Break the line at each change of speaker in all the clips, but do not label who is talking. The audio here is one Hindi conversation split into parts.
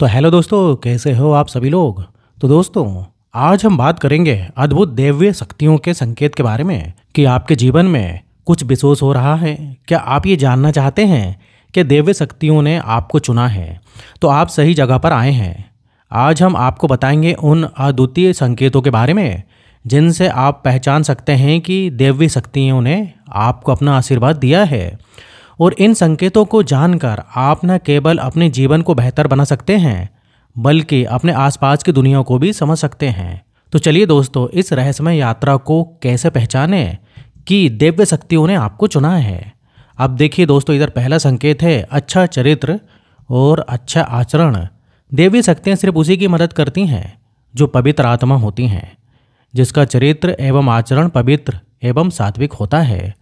तो हेलो दोस्तों, कैसे हो आप सभी लोग। तो दोस्तों, आज हम बात करेंगे अद्भुत दैवीय शक्तियों के संकेत के बारे में कि आपके जीवन में कुछ विशेष हो रहा है। क्या आप ये जानना चाहते हैं कि दैवीय शक्तियों ने आपको चुना है? तो आप सही जगह पर आए हैं। आज हम आपको बताएंगे उन अद्वितीय संकेतों के बारे में जिनसे आप पहचान सकते हैं कि दैवीय शक्तियों ने आपको अपना आशीर्वाद दिया है। और इन संकेतों को जानकर आप न केवल अपने जीवन को बेहतर बना सकते हैं, बल्कि अपने आसपास की दुनिया को भी समझ सकते हैं। तो चलिए दोस्तों, इस रहस्यमय यात्रा को कैसे पहचाने कि दिव्य शक्तियों ने आपको चुना है। अब देखिए दोस्तों, इधर पहला संकेत है अच्छा चरित्र और अच्छा आचरण। दैवीय शक्तियाँ सिर्फ उसी की मदद करती हैं जो पवित्र आत्मा होती हैं, जिसका चरित्र एवं आचरण पवित्र एवं सात्विक होता है,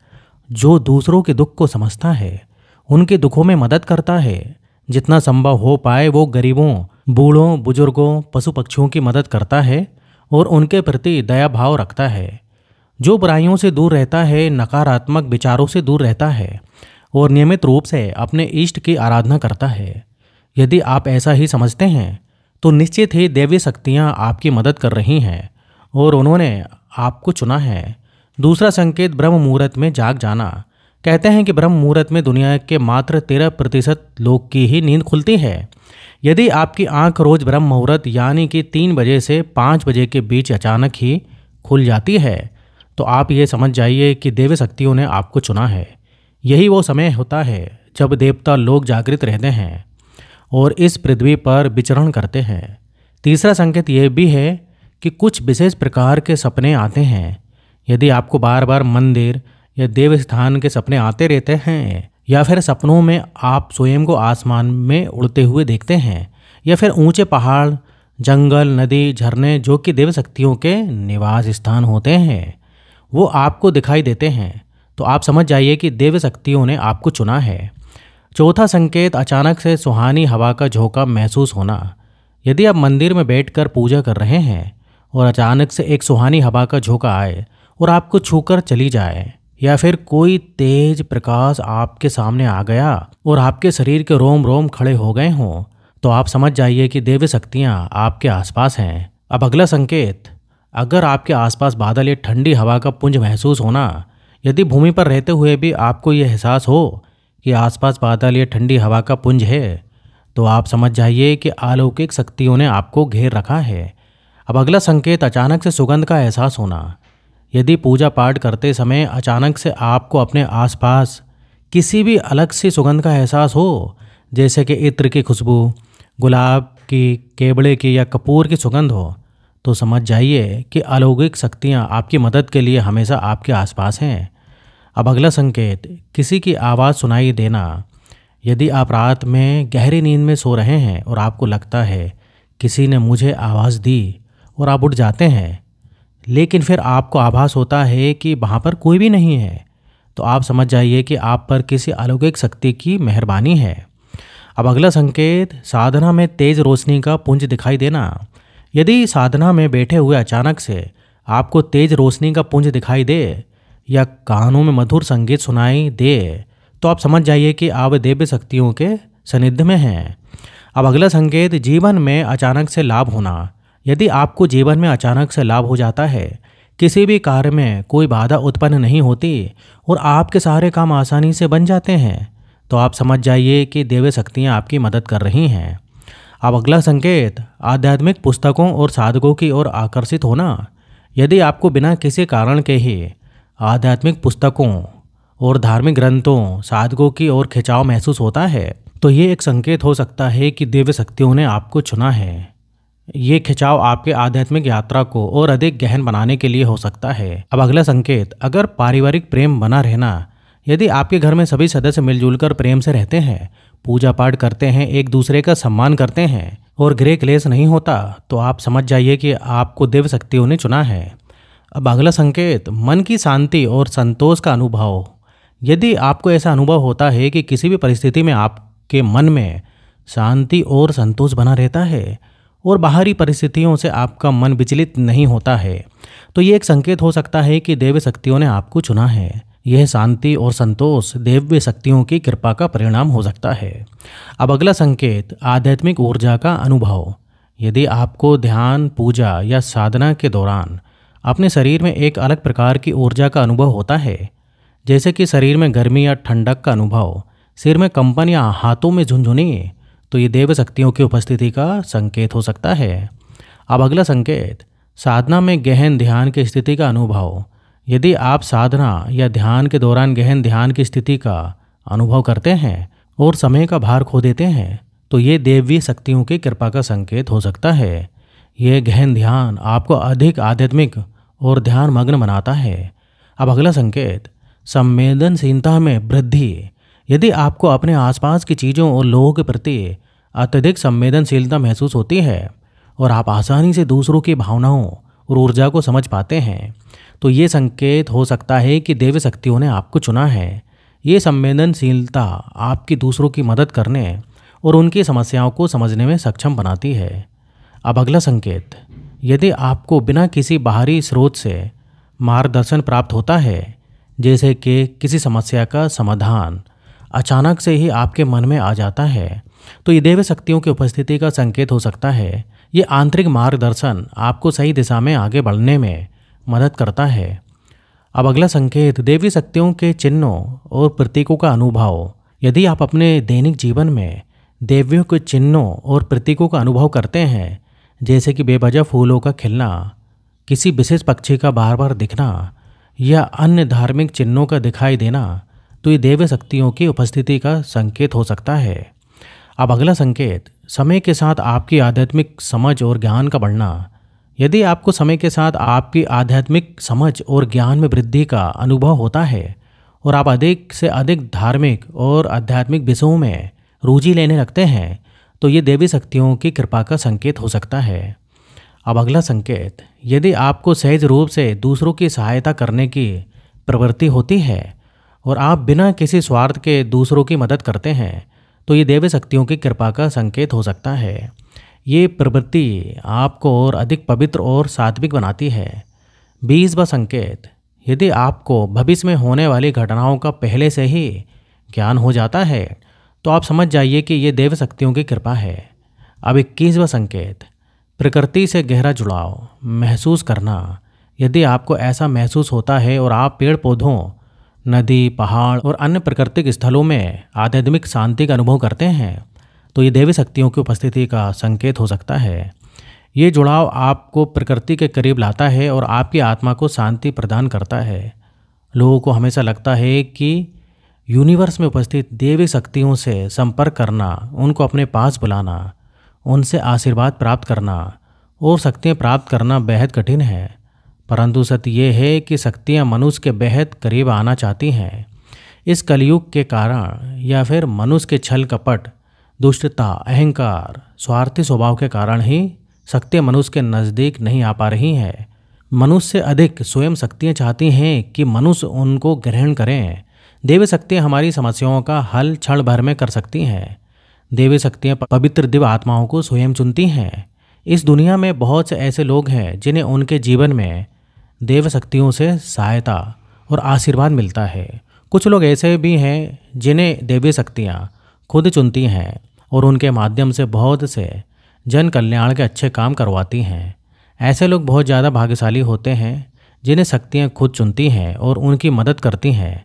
जो दूसरों के दुख को समझता है, उनके दुखों में मदद करता है, जितना संभव हो पाए वो गरीबों, बूढ़ों, बुजुर्गों, पशु पक्षियों की मदद करता है और उनके प्रति दया भाव रखता है, जो बुराइयों से दूर रहता है, नकारात्मक विचारों से दूर रहता है और नियमित रूप से अपने इष्ट की आराधना करता है। यदि आप ऐसा ही समझते हैं तो निश्चित ही दैवीय शक्तियाँ आपकी मदद कर रही हैं और उन्होंने आपको चुना है। दूसरा संकेत ब्रह्म मुहूर्त में जाग जाना। कहते हैं कि ब्रह्म मुहूर्त में दुनिया के मात्र 13% लोग की ही नींद खुलती है। यदि आपकी आंख रोज ब्रह्म मुहूर्त यानी कि 3 बजे से 5 बजे के बीच अचानक ही खुल जाती है, तो आप ये समझ जाइए कि दैवीय शक्तियों ने आपको चुना है। यही वो समय होता है जब देवता लोग जागृत रहते हैं और इस पृथ्वी पर विचरण करते हैं। तीसरा संकेत ये भी है कि कुछ विशेष प्रकार के सपने आते हैं। यदि आपको बार बार मंदिर या देव स्थान के सपने आते रहते हैं, या फिर सपनों में आप स्वयं को आसमान में उड़ते हुए देखते हैं, या फिर ऊंचे पहाड़, जंगल, नदी, झरने जो कि देव शक्तियों के निवास स्थान होते हैं, वो आपको दिखाई देते हैं, तो आप समझ जाइए कि देव शक्तियों ने आपको चुना है। चौथा संकेत अचानक से सुहानी हवा का झोंका महसूस होना। यदि आप मंदिर में बैठकर पूजा कर रहे हैं और अचानक से एक सुहानी हवा का झोंका आए और आपको छूकर चली जाए, या फिर कोई तेज प्रकाश आपके सामने आ गया और आपके शरीर के रोम रोम खड़े हो गए हों, तो आप समझ जाइए कि दैवीय शक्तियाँ आपके आसपास हैं। अब अगला संकेत, अगर आपके आसपास बादल या ठंडी हवा का पुंज महसूस होना। यदि भूमि पर रहते हुए भी आपको यह एहसास हो कि आसपास बादल या ठंडी हवा का पुंज है, तो आप समझ जाइए कि अलौकिक शक्तियों ने आपको घेर रखा है। अब अगला संकेत अचानक से सुगंध का एहसास होना। यदि पूजा पाठ करते समय अचानक से आपको अपने आसपास किसी भी अलग सी सुगंध का एहसास हो, जैसे कि इत्र की खुशबू, गुलाब की, केवड़े की या कपूर की सुगंध हो, तो समझ जाइए कि अलौकिक शक्तियाँ आपकी मदद के लिए हमेशा आपके आसपास हैं। अब अगला संकेत, किसी की आवाज़ सुनाई देना। यदि आप रात में गहरी नींद में सो रहे हैं और आपको लगता है किसी ने मुझे आवाज़ दी और आप उठ जाते हैं, लेकिन फिर आपको आभास होता है कि वहाँ पर कोई भी नहीं है, तो आप समझ जाइए कि आप पर किसी अलौकिक शक्ति की मेहरबानी है। अब अगला संकेत, साधना में तेज रोशनी का पुंज दिखाई देना। यदि साधना में बैठे हुए अचानक से आपको तेज रोशनी का पुंज दिखाई दे या कानों में मधुर संगीत सुनाई दे, तो आप समझ जाइए कि आप दैवीय शक्तियों के सानिध्य में हैं। अब अगला संकेत, जीवन में अचानक से लाभ होना। यदि आपको जीवन में अचानक से लाभ हो जाता है, किसी भी कार्य में कोई बाधा उत्पन्न नहीं होती और आपके सारे काम आसानी से बन जाते हैं, तो आप समझ जाइए कि दैवीय शक्तियाँ आपकी मदद कर रही हैं। अब अगला संकेत, आध्यात्मिक पुस्तकों और साधकों की ओर आकर्षित होना। यदि आपको बिना किसी कारण के ही आध्यात्मिक पुस्तकों और धार्मिक ग्रंथों, साधकों की ओर खिंचाव महसूस होता है, तो ये एक संकेत हो सकता है कि दैवीय शक्तियों ने आपको चुना है। ये खिंचाव आपके आध्यात्मिक यात्रा को और अधिक गहन बनाने के लिए हो सकता है। अब अगला संकेत, अगर पारिवारिक प्रेम बना रहना। यदि आपके घर में सभी सदस्य मिलजुल कर प्रेम से रहते हैं, पूजा पाठ करते हैं, एक दूसरे का सम्मान करते हैं और गृह क्लेश नहीं होता, तो आप समझ जाइए कि आपको दैवीय शक्तियों ने चुना है। अब अगला संकेत, मन की शांति और संतोष का अनुभव। यदि आपको ऐसा अनुभव होता है कि किसी भी परिस्थिति में आपके मन में शांति और संतोष बना रहता है और बाहरी परिस्थितियों से आपका मन विचलित नहीं होता है, तो ये एक संकेत हो सकता है कि दैवीय शक्तियों ने आपको चुना है। यह शांति और संतोष दिव्य शक्तियों की कृपा का परिणाम हो सकता है। अब अगला संकेत, आध्यात्मिक ऊर्जा का अनुभव। यदि आपको ध्यान, पूजा या साधना के दौरान अपने शरीर में एक अलग प्रकार की ऊर्जा का अनुभव होता है, जैसे कि शरीर में गर्मी या ठंडक का अनुभव, सिर में कंपन या हाथों में झुनझुनी, तो ये देव शक्तियों की उपस्थिति का संकेत हो सकता है। अब अगला संकेत, साधना में गहन ध्यान की स्थिति का अनुभव। यदि आप साधना या ध्यान के दौरान गहन ध्यान की स्थिति का अनुभव करते हैं और समय का भार खो देते हैं, तो ये देवी शक्तियों की कृपा का संकेत हो सकता है। यह गहन ध्यान आपको अधिक आध्यात्मिक और ध्यान मग्न बनाता है। अब अगला संकेत, संवेदनशीलता में वृद्धि। यदि आपको अपने आसपास की चीज़ों और लोगों के प्रति अत्यधिक संवेदनशीलता महसूस होती है और आप आसानी से दूसरों की भावनाओं और ऊर्जा को समझ पाते हैं, तो ये संकेत हो सकता है कि देवी शक्तियों ने आपको चुना है। ये संवेदनशीलता आपकी दूसरों की मदद करने और उनकी समस्याओं को समझने में सक्षम बनाती है। अब अगला संकेत, यदि आपको बिना किसी बाहरी स्रोत से मार्गदर्शन प्राप्त होता है, जैसे कि किसी समस्या का समाधान अचानक से ही आपके मन में आ जाता है, तो ये देवी शक्तियों की उपस्थिति का संकेत हो सकता है। ये आंतरिक मार्गदर्शन आपको सही दिशा में आगे बढ़ने में मदद करता है। अब अगला संकेत, देवी शक्तियों के चिन्हों और प्रतीकों का अनुभव। यदि आप अपने दैनिक जीवन में देवियों के चिन्हों और प्रतीकों का अनुभव करते हैं, जैसे कि बेवजह फूलों का खिलना, किसी विशेष पक्षी का बार बार दिखना या अन्य धार्मिक चिन्हों का दिखाई देना, तो ये देवी शक्तियों की उपस्थिति का संकेत हो सकता है। अब अगला संकेत, समय के साथ आपकी आध्यात्मिक समझ और ज्ञान का बढ़ना। यदि आपको समय के साथ आपकी आध्यात्मिक समझ और ज्ञान में वृद्धि का अनुभव होता है और आप अधिक से अधिक धार्मिक और आध्यात्मिक विषयों में रुचि लेने लगते हैं, तो ये देवी शक्तियों की कृपा का संकेत हो सकता है। अब अगला संकेत, यदि आपको सहज रूप से दूसरों की सहायता करने की प्रवृत्ति होती है और आप बिना किसी स्वार्थ के दूसरों की मदद करते हैं, तो ये देवी शक्तियों की कृपा का संकेत हो सकता है। ये प्रवृत्ति आपको और अधिक पवित्र और सात्विक बनाती है। 20वां संकेत, यदि आपको भविष्य में होने वाली घटनाओं का पहले से ही ज्ञान हो जाता है, तो आप समझ जाइए कि ये देव शक्तियों की कृपा है। अब 21वां संकेत, प्रकृति से गहरा जुड़ाव महसूस करना। यदि आपको ऐसा महसूस होता है और आप पेड़ पौधों, नदी, पहाड़ और अन्य प्राकृतिक स्थलों में आध्यात्मिक शांति का अनुभव करते हैं, तो ये देवी शक्तियों की उपस्थिति का संकेत हो सकता है। ये जुड़ाव आपको प्रकृति के करीब लाता है और आपकी आत्मा को शांति प्रदान करता है। लोगों को हमेशा लगता है कि यूनिवर्स में उपस्थित देवी शक्तियों से संपर्क करना, उनको अपने पास बुलाना, उनसे आशीर्वाद प्राप्त करना और शक्तियाँ प्राप्त करना बेहद कठिन है, परंतु सत्य ये है कि शक्तियाँ मनुष्य के बेहद करीब आना चाहती हैं। इस कलयुग के कारण या फिर मनुष्य के छल कपट, दुष्टता, अहंकार, स्वार्थी स्वभाव के कारण ही शक्तियाँ मनुष्य के नज़दीक नहीं आ पा रही हैं। मनुष्य से अधिक स्वयं शक्तियाँ चाहती हैं कि मनुष्य उनको ग्रहण करें। देवी शक्तियाँ हमारी समस्याओं का हल क्षण भर में कर सकती हैं। देवी शक्तियाँ पवित्र दिव्य आत्माओं को स्वयं चुनती हैं। इस दुनिया में बहुत से ऐसे लोग हैं जिन्हें उनके जीवन में देव शक्तियों से सहायता और आशीर्वाद मिलता है। कुछ लोग ऐसे भी हैं जिन्हें देवी शक्तियाँ खुद चुनती हैं और उनके माध्यम से बहुत से जन कल्याण के अच्छे काम करवाती हैं। ऐसे लोग बहुत ज़्यादा भाग्यशाली होते हैं जिन्हें शक्तियाँ खुद चुनती हैं और उनकी मदद करती हैं,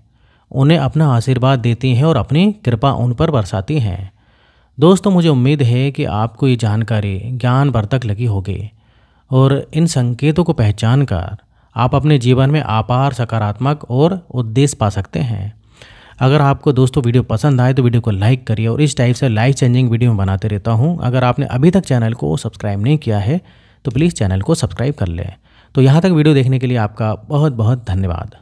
उन्हें अपना आशीर्वाद देती हैं और अपनी कृपा उन पर बरसाती हैं। दोस्तों, मुझे उम्मीद है कि आपको ये जानकारी ज्ञानवर्धक लगी होगी और इन संकेतों को पहचान कर आप अपने जीवन में अपार सकारात्मक और उद्देश्य पा सकते हैं। अगर आपको दोस्तों वीडियो पसंद आए तो वीडियो को लाइक करिए और इस टाइप से लाइफ चेंजिंग वीडियो में बनाते रहता हूं। अगर आपने अभी तक चैनल को सब्सक्राइब नहीं किया है तो प्लीज़ चैनल को सब्सक्राइब कर लें। तो यहाँ तक वीडियो देखने के लिए आपका बहुत बहुत धन्यवाद।